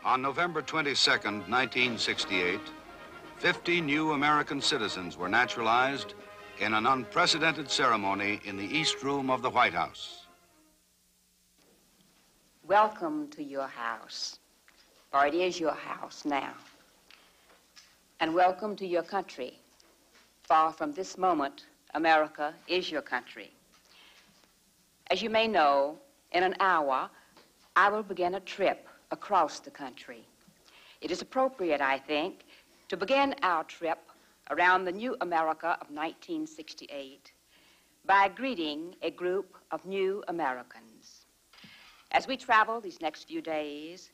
On November 22nd, 1968, 50 new American citizens were naturalized in an unprecedented ceremony in the East Room of the White House. Welcome to your house, for it is your house now. And welcome to your country, for from this moment, America is your country. As you may know, in an hour, I will begin a trip across the country. It is appropriate, I think, to begin our trip around the new America of 1968 by greeting a group of new Americans. As we travel these next few days,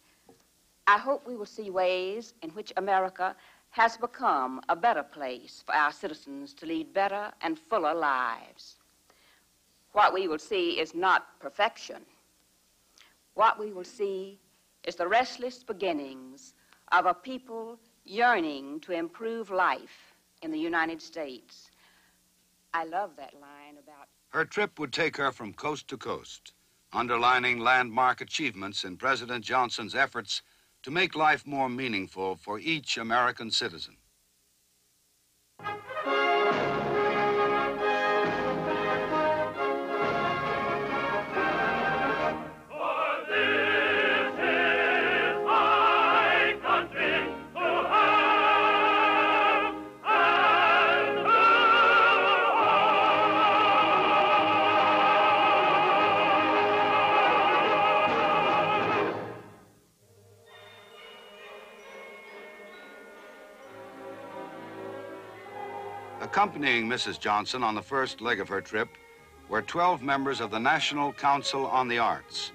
I hope we will see ways in which America has become a better place for our citizens to lead better and fuller lives. What we will see is not perfection. What we will see is the restless beginnings of a people yearning to improve life in the United States. I love that line about... Her trip would take her from coast to coast, underlining landmark achievements in President Johnson's efforts to make life more meaningful for each American citizen. Accompanying Mrs. Johnson on the first leg of her trip were 12 members of the National Council on the Arts,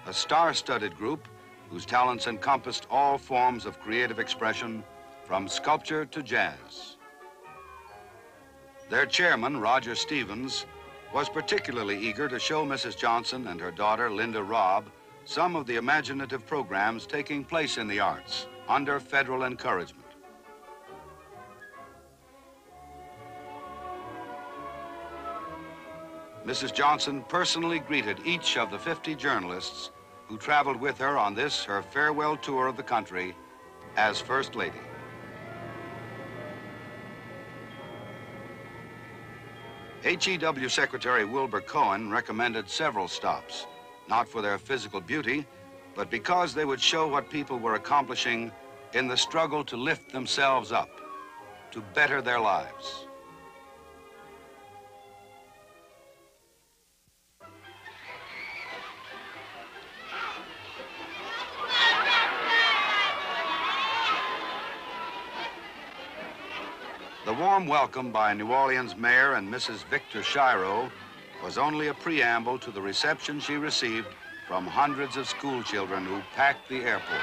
a star-studded group whose talents encompassed all forms of creative expression, from sculpture to jazz. Their chairman, Roger Stevens, was particularly eager to show Mrs. Johnson and her daughter, Linda Robb, some of the imaginative programs taking place in the arts under federal encouragement. Mrs. Johnson personally greeted each of the 50 journalists who traveled with her on this, her farewell tour of the country as First Lady. HEW Secretary Wilbur Cohen recommended several stops, not for their physical beauty, but because they would show what people were accomplishing in the struggle to lift themselves up, to better their lives. The warm welcome by New Orleans Mayor and Mrs. Victor Shiro was only a preamble to the reception she received from hundreds of school children who packed the airport.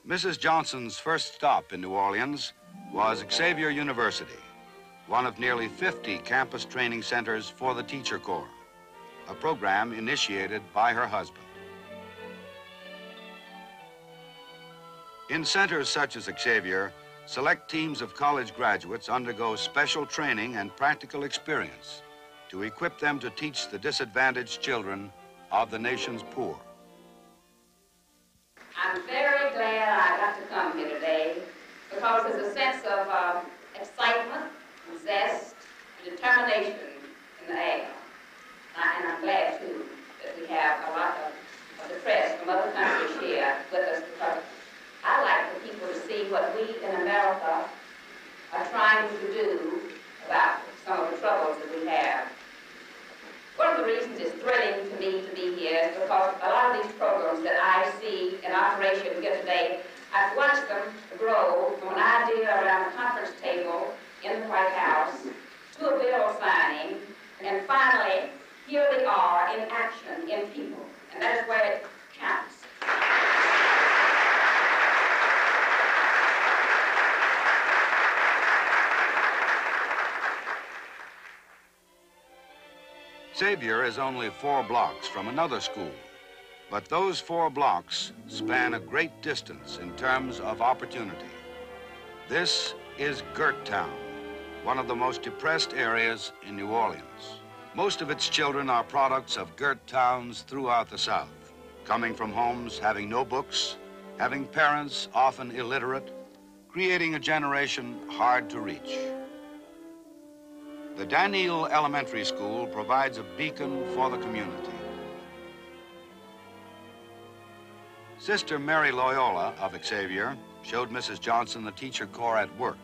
Mrs. Johnson's first stop in New Orleans was Xavier University, one of nearly 50 campus training centers for the Teacher Corps, a program initiated by her husband. In centers such as Xavier, select teams of college graduates undergo special training and practical experience to equip them to teach the disadvantaged children of the nation's poor. I'm very glad I got to come here today because there's a sense of excitement, and zest, and determination in the air. And I'm glad, too, that we have a lot of the press from other countries here with us, because I like for people to see what we in America are trying to do about some of the troubles that we have. One of the reasons it's thrilling to me to be here is because a lot of these programs that I see in operation here today, I've watched them grow from an idea around a conference table in the White House to a bill signing, and finally, here they are in action, in people, and that is where it counts. Xavier is only 4 blocks from another school, but those 4 blocks span a great distance in terms of opportunity. This is Gerttown, one of the most depressed areas in New Orleans. Most of its children are products of Gert towns throughout the South, coming from homes having no books, having parents often illiterate, creating a generation hard to reach. The Daneel Elementary School provides a beacon for the community. Sister Mary Loyola of Xavier showed Mrs. Johnson the teacher corps at work,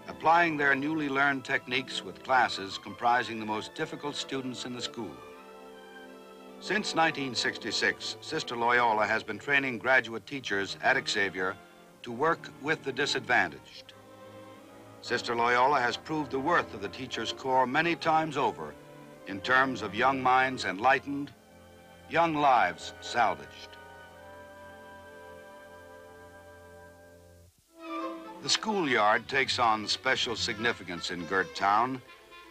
applying their newly learned techniques with classes comprising the most difficult students in the school. Since 1966, Sister Loyola has been training graduate teachers at Xavier to work with the disadvantaged. Sister Loyola has proved the worth of the Teachers Corps many times over in terms of young minds enlightened, young lives salvaged. The schoolyard takes on special significance in Gerttown.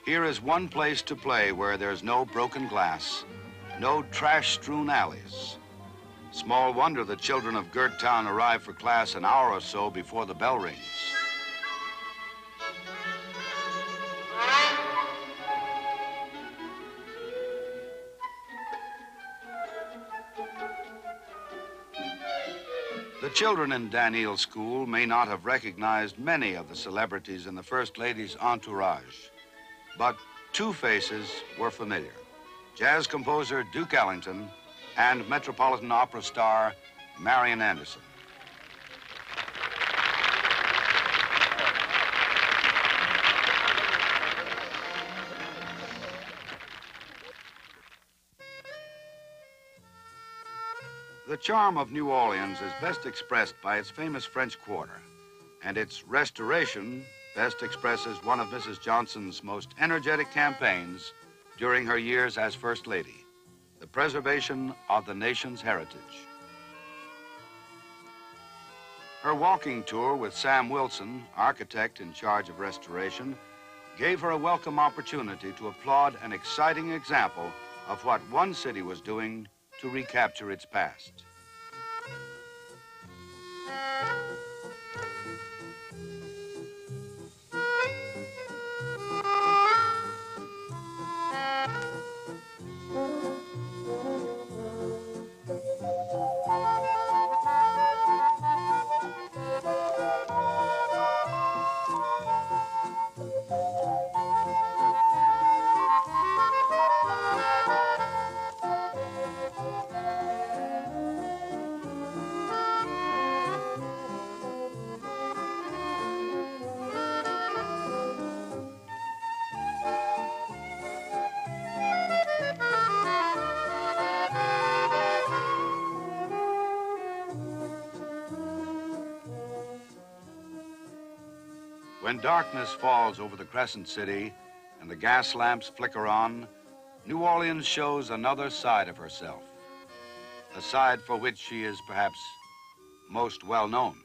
Here is one place to play where there's no broken glass, no trash-strewn alleys. Small wonder the children of Gerttown arrive for class an hour or so before the bell rings. The children in Daneel School may not have recognized many of the celebrities in the First Lady's entourage, but 2 faces were familiar: jazz composer Duke Ellington and Metropolitan Opera star Marian. The charm of New Orleans is best expressed by its famous French Quarter, and its restoration best expresses one of Mrs. Johnson's most energetic campaigns during her years as First Lady, the preservation of the nation's heritage. Her walking tour with Sam Wilson, architect in charge of restoration, gave her a welcome opportunity to applaud an exciting example of what one city was doing to recapture its past. When darkness falls over the Crescent City and the gas lamps flicker on, New Orleans shows another side of herself, a side for which she is perhaps most well known.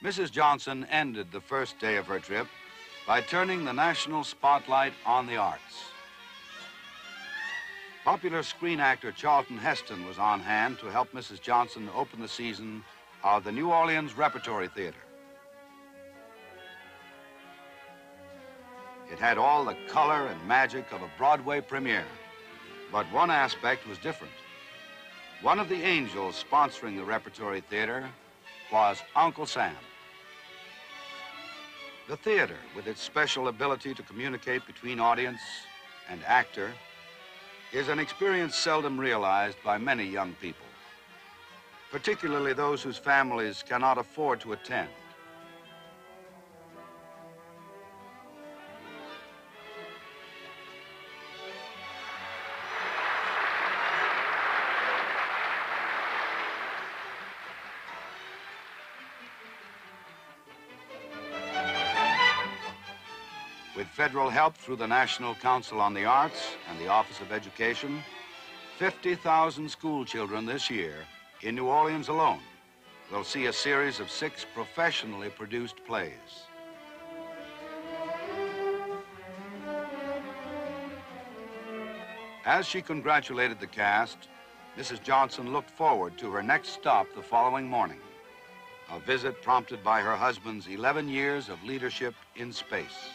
Mrs. Johnson ended the first day of her trip by turning the national spotlight on the arts. Popular screen actor Charlton Heston was on hand to help Mrs. Johnson open the season of the New Orleans Repetory Theater. It had all the color and magic of a Broadway premiere, but one aspect was different. One of the angels sponsoring the Repetory Theater was Uncle Sam. The theater, with its special ability to communicate between audience and actor, is an experience seldom realized by many young people, particularly those whose families cannot afford to attend. With federal help through the National Council on the Arts and the Office of Education, 50,000 school children this year in New Orleans alone will see a series of 6 professionally produced plays. As she congratulated the cast, Mrs. Johnson looked forward to her next stop the following morning, a visit prompted by her husband's 11 years of leadership in space.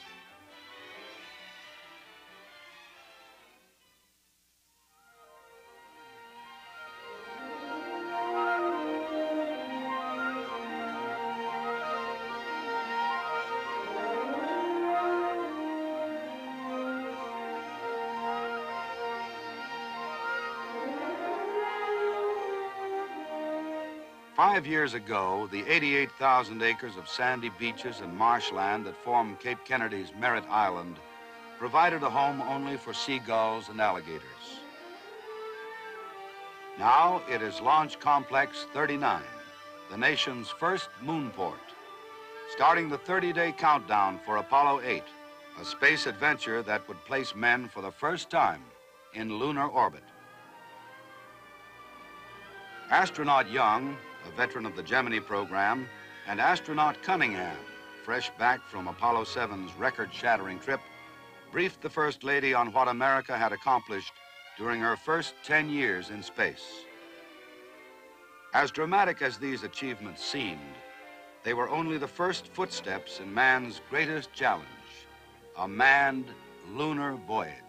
Five years ago, the 88,000 acres of sandy beaches and marshland that form Cape Kennedy's Merritt Island provided a home only for seagulls and alligators. Now it is Launch Complex 39, the nation's first moonport, starting the 30-day countdown for Apollo 8, a space adventure that would place men for the first time in lunar orbit. Astronaut Young, a veteran of the Gemini program, and astronaut Cunningham, fresh back from Apollo 7's record-shattering trip, briefed the First Lady on what America had accomplished during her first 10 years in space. As dramatic as these achievements seemed, they were only the first footsteps in man's greatest challenge, a manned lunar voyage.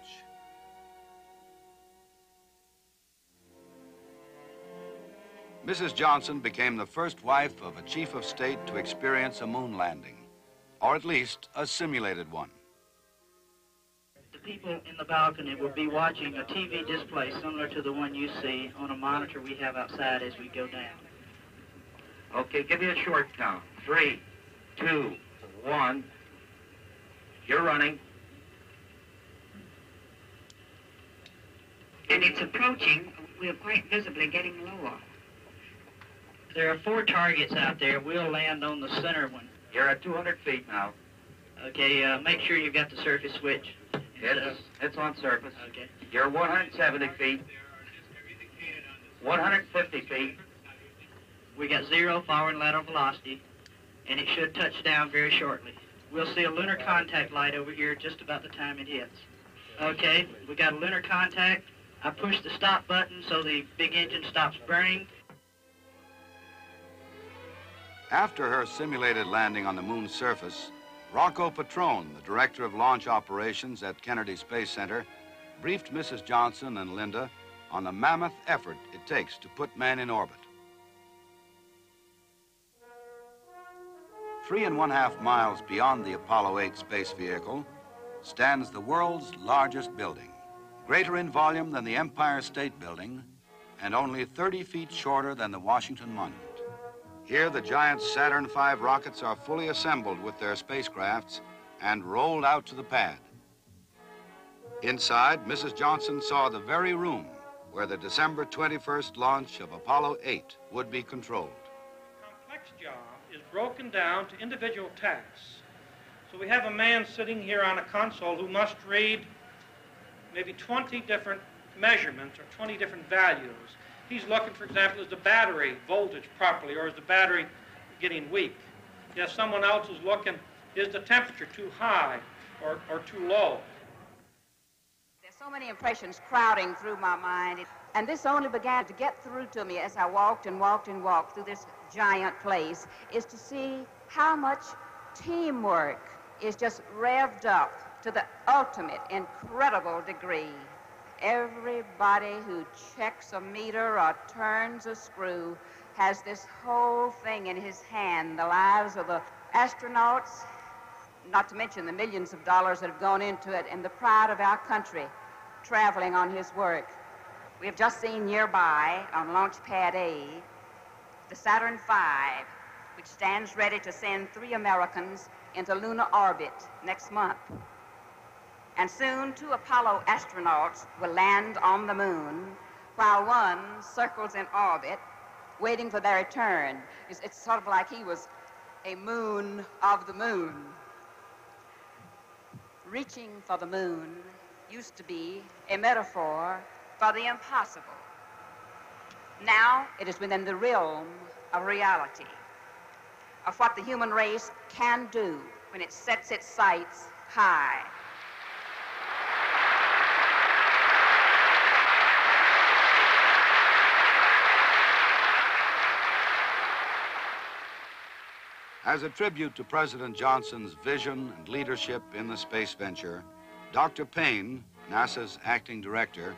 Mrs. Johnson became the first wife of a chief of state to experience a moon landing, or at least a simulated one. The people in the balcony will be watching a TV display similar to the one you see on a monitor we have outside as we go down. Okay, give me a short count. 3, 2, 1. You're running. And it's approaching. We're quite visibly getting lower. There are 4 targets out there. We'll land on the center one. You're at 200 feet now. Okay, make sure you've got the surface switch. It's on surface. Okay. You're 170 feet. 150 feet. We got 0 forward and lateral velocity, and it should touch down very shortly. We'll see a lunar contact light over here just about the time it hits. Okay, we got a lunar contact. I push the stop button so the big engine stops burning. After her simulated landing on the moon's surface, Rocco Petrone, the director of launch operations at Kennedy Space Center, briefed Mrs. Johnson and Linda on the mammoth effort it takes to put men in orbit. 3.5 miles beyond the Apollo 8 space vehicle stands the world's largest building, greater in volume than the Empire State Building and only 30 feet shorter than the Washington Monument. Here, the giant Saturn V rockets are fully assembled with their spacecrafts and rolled out to the pad. Inside, Mrs. Johnson saw the very room where the December 21st launch of Apollo 8 would be controlled. The complex job is broken down to individual tasks. So we have a man sitting here on a console who must read maybe 20 different measurements or 20 different values. He's looking, for example, is the battery voltage properly, or is the battery getting weak? Yes, someone else is looking, is the temperature too high or too low? There's so many impressions crowding through my mind, and this only began to get through to me as I walked and walked and walked through this giant place, is to see how much teamwork is just revved up to the ultimate incredible degree. everybody who checks a meter or turns a screw has this whole thing in his hand, the lives of the astronauts, not to mention the millions of dollars that have gone into it, and the pride of our country traveling on his work. We have just seen nearby on Launch Pad A the Saturn V, which stands ready to send 3 Americans into lunar orbit next month. And soon 2 Apollo astronauts will land on the moon while one circles in orbit waiting for their return. It's sort of like he was a moon of the moon. Reaching for the moon used to be a metaphor for the impossible. Now it is within the realm of reality, of what the human race can do when it sets its sights high. As a tribute to President Johnson's vision and leadership in the space venture, Dr. Payne, NASA's acting director,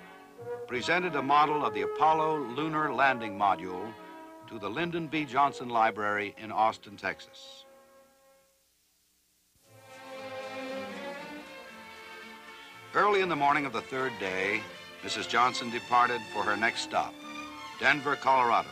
presented a model of the Apollo lunar landing module to the Lyndon B. Johnson Library in Austin, Texas. Early in the morning of the 3rd day, Mrs. Johnson departed for her next stop, Denver, Colorado.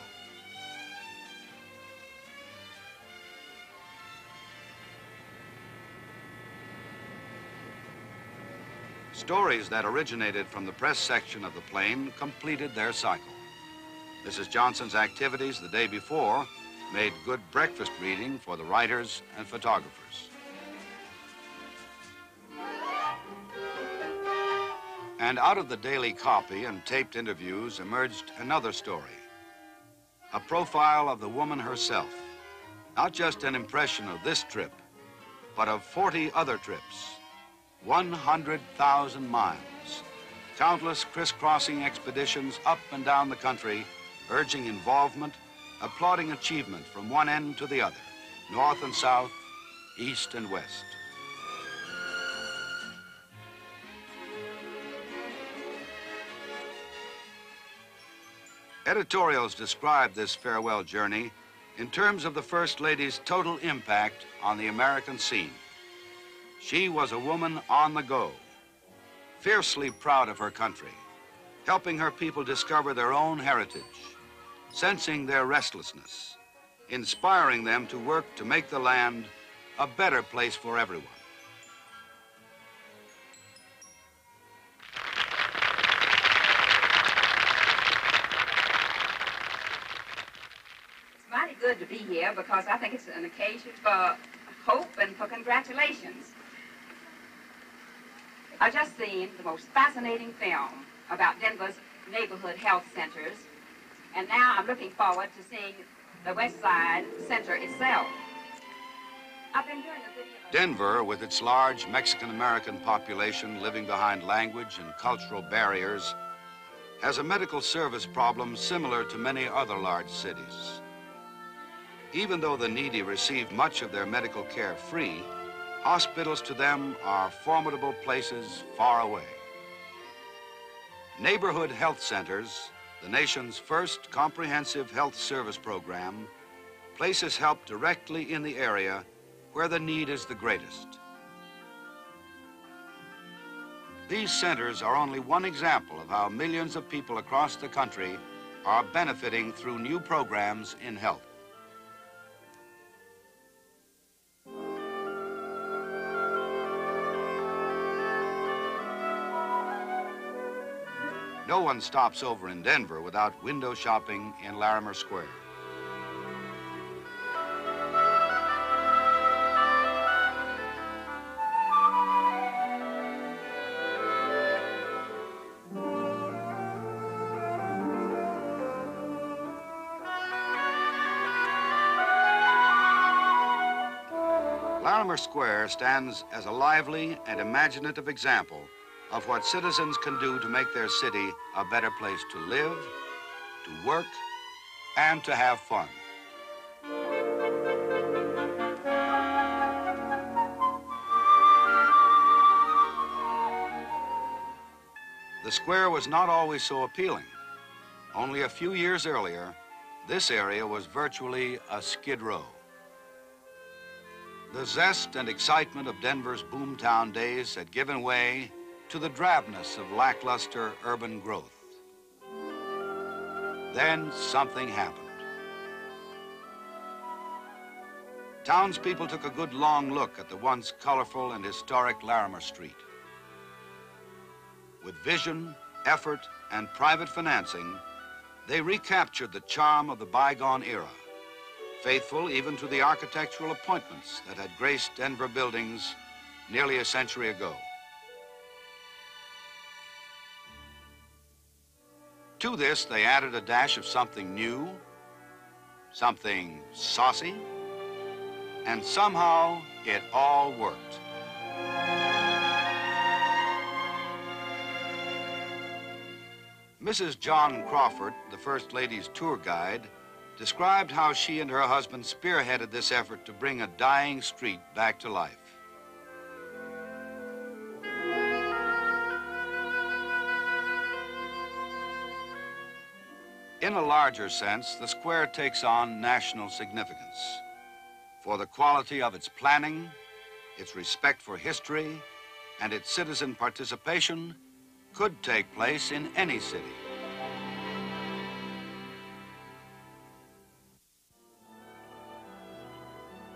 Stories that originated from the press section of the plane completed their cycle. Mrs. Johnson's activities the day before made good breakfast reading for the writers and photographers. And out of the daily copy and taped interviews emerged another story, a profile of the woman herself, not just an impression of this trip, but of 40 other trips. 100,000 miles, countless crisscrossing expeditions up and down the country, urging involvement, applauding achievement from one end to the other, north and south, east and west. Editorials describe this farewell journey in terms of the First Lady's total impact on the American scene. She was a woman on the go, fiercely proud of her country, helping her people discover their own heritage, sensing their restlessness, inspiring them to work to make the land a better place for everyone. It's mighty good to be here because I think it's an occasion for hope and for congratulations. I've just seen the most fascinating film about Denver's neighborhood health centers, and now I'm looking forward to seeing the West Side Center itself. I've been doing a video. Denver, with its large Mexican-American population living behind language and cultural barriers, has a medical service problem similar to many other large cities. Even though the needy receive much of their medical care free, hospitals to them are formidable places far away. Neighborhood health centers, the nation's first comprehensive health service program, places help directly in the area where the need is the greatest. These centers are only one example of how millions of people across the country are benefiting through new programs in health. No one stops over in Denver without window shopping in Larimer Square. Larimer Square stands as a lively and imaginative example of what citizens can do to make their city a better place to live, to work, and to have fun. The square was not always so appealing. Only a few years earlier, this area was virtually a skid row. The zest and excitement of Denver's boomtown days had given way to the drabness of lackluster urban growth. Then something happened. Townspeople took a good long look at the once colorful and historic Larimer Street. With vision, effort, and private financing, they recaptured the charm of the bygone era, faithful even to the architectural appointments that had graced Denver buildings nearly a century ago. To this, they added a dash of something new, something saucy, and somehow it all worked. Mrs. John Crawford, the First Lady's tour guide, described how she and her husband spearheaded this effort to bring a dying street back to life. In a larger sense, the square takes on national significance for the quality of its planning, its respect for history, and its citizen participation could take place in any city.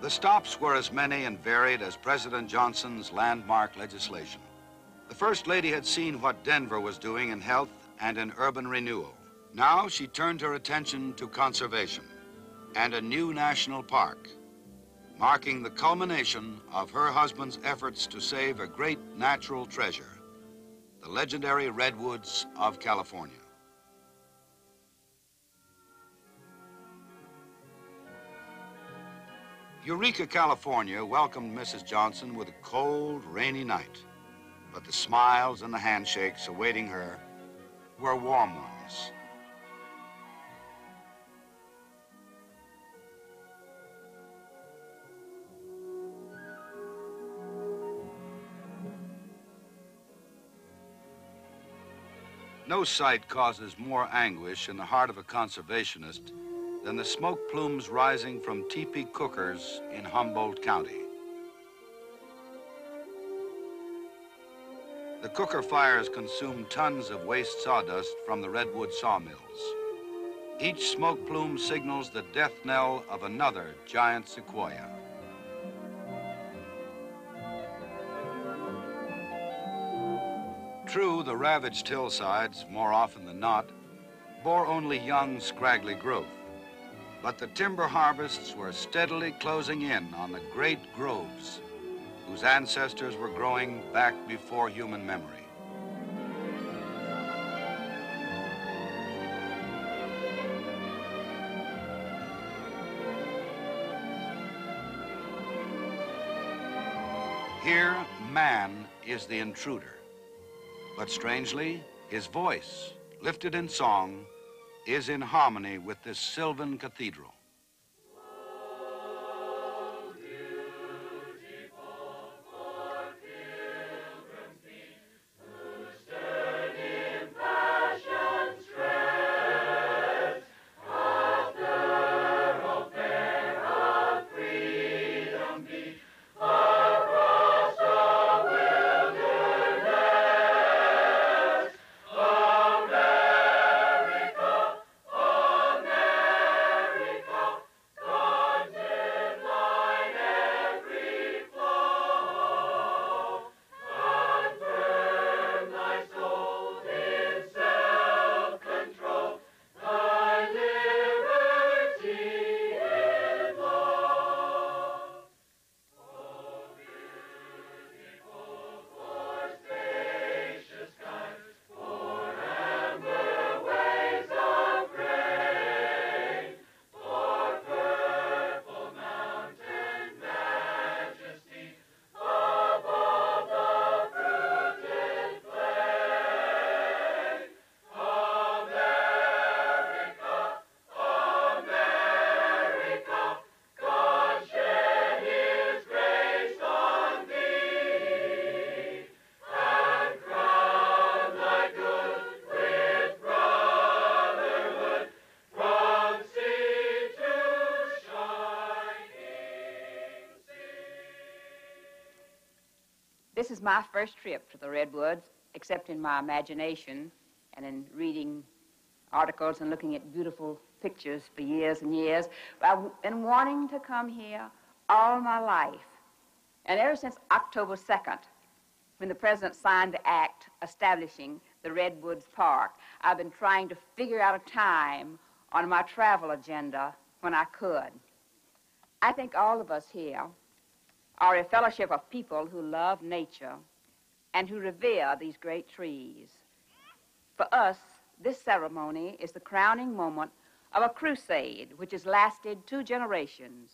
The stops were as many and varied as President Johnson's landmark legislation. The First Lady had seen what Denver was doing in health and in urban renewal. Now she turned her attention to conservation and a new national park, marking the culmination of her husband's efforts to save a great natural treasure, the legendary Redwoods of California. Eureka, California welcomed Mrs. Johnson with a cold, rainy night, but the smiles and the handshakes awaiting her were warm ones. No sight causes more anguish in the heart of a conservationist than the smoke plumes rising from teepee cookers in Humboldt County. The cooker fires consume tons of waste sawdust from the redwood sawmills. Each smoke plume signals the death knell of another giant sequoia. True, the ravaged hillsides, more often than not, bore only young, scraggly growth. But the timber harvests were steadily closing in on the great groves whose ancestors were growing back before human memory. Here, man is the intruder. But strangely, his voice, lifted in song, is in harmony with this sylvan cathedral. This is my first trip to the Redwoods, except in my imagination and in reading articles and looking at beautiful pictures for years and years. But I've been wanting to come here all my life. And ever since October 2nd, when the President signed the act establishing the Redwoods Park, I've been trying to figure out a time on my travel agenda when I could. I think all of us here are a fellowship of people who love nature and who revere these great trees. For us, this ceremony is the crowning moment of a crusade which has lasted 2 generations.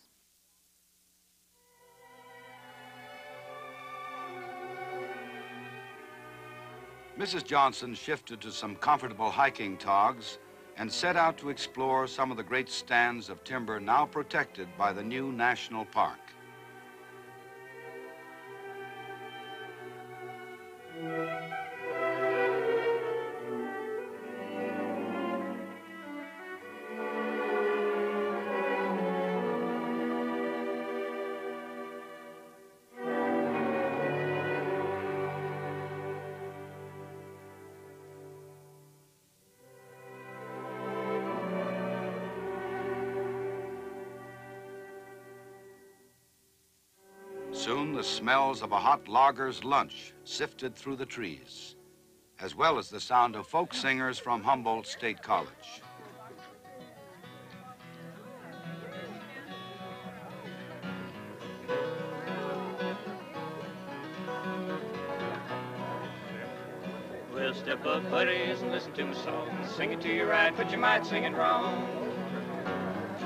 Mrs. Johnson shifted to some comfortable hiking togs and set out to explore some of the great stands of timber now protected by the new national park. Soon the smells of a hot logger's lunch sifted through the trees, as well as the sound of folk singers from Humboldt State College. Well, step up, buddies, and listen to my song. Sing it to you right, but you might sing it wrong.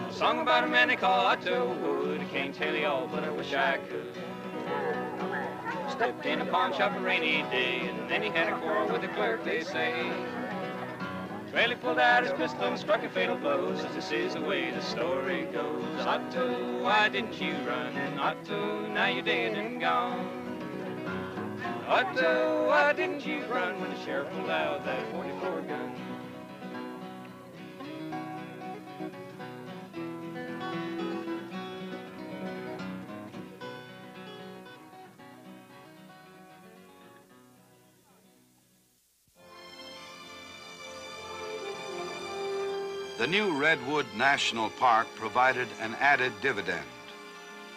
A song about a man they call Otto Wood. I can't tell you all, but I wish I could. Stepped in a pawn shop a rainy day, and then he had a quarrel with the clerk, they say. Well, he pulled out his pistol and struck a fatal blow, says this is the way the story goes. Otto, why didn't you run? Otto, now you're dead and gone. Otto, why didn't you run when the sheriff pulled out that 44 gun? The new Redwood National Park provided an added dividend.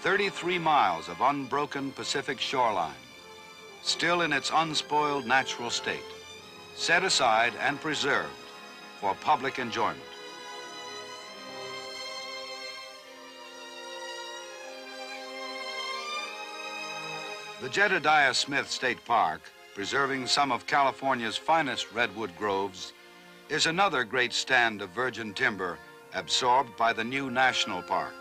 33 miles of unbroken Pacific shoreline, still in its unspoiled natural state, set aside and preserved for public enjoyment. The Jedediah Smith State Park, preserving some of California's finest redwood groves, is another great stand of virgin timber absorbed by the new national park.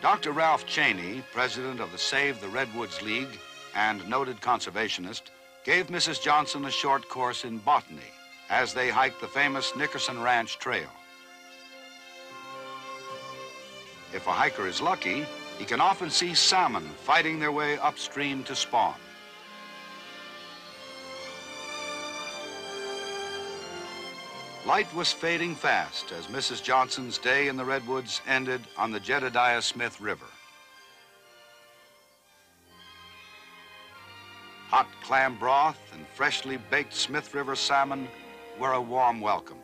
Dr. Ralph Cheney, president of the Save the Redwoods League and noted conservationist, gave Mrs. Johnson a short course in botany as they hiked the famous Nickerson Ranch Trail. If a hiker is lucky, he can often see salmon fighting their way upstream to spawn. Light was fading fast as Mrs. Johnson's day in the Redwoods ended on the Jedediah Smith River. Hot clam broth and freshly baked Smith River salmon were a warm welcome.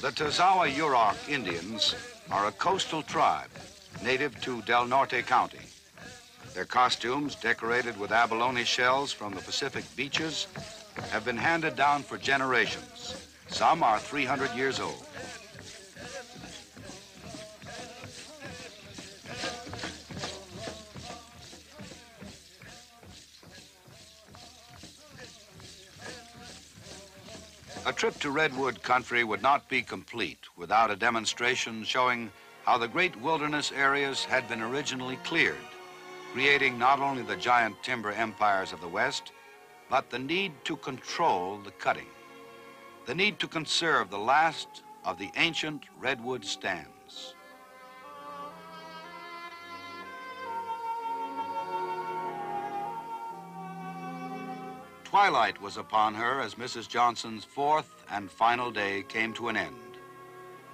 The Tazawa Yurok Indians are a coastal tribe native to Del Norte County. Their costumes, decorated with abalone shells from the Pacific beaches, have been handed down for generations. Some are 300 years old. A trip to Redwood country would not be complete without a demonstration showing how the great wilderness areas had been originally cleared, creating not only the giant timber empires of the West, but the need to control the cutting, the need to conserve the last of the ancient redwood stands. Twilight was upon her as Mrs. Johnson's fourth and final day came to an end.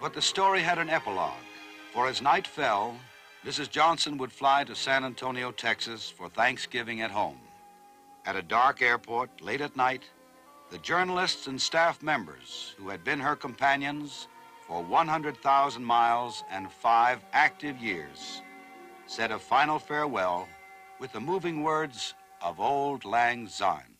But the story had an epilogue, for as night fell, Mrs. Johnson would fly to San Antonio, Texas for Thanksgiving at home. At a dark airport, late at night, the journalists and staff members who had been her companions for 100,000 miles and 5 active years said a final farewell with the moving words of Auld Lang Syne.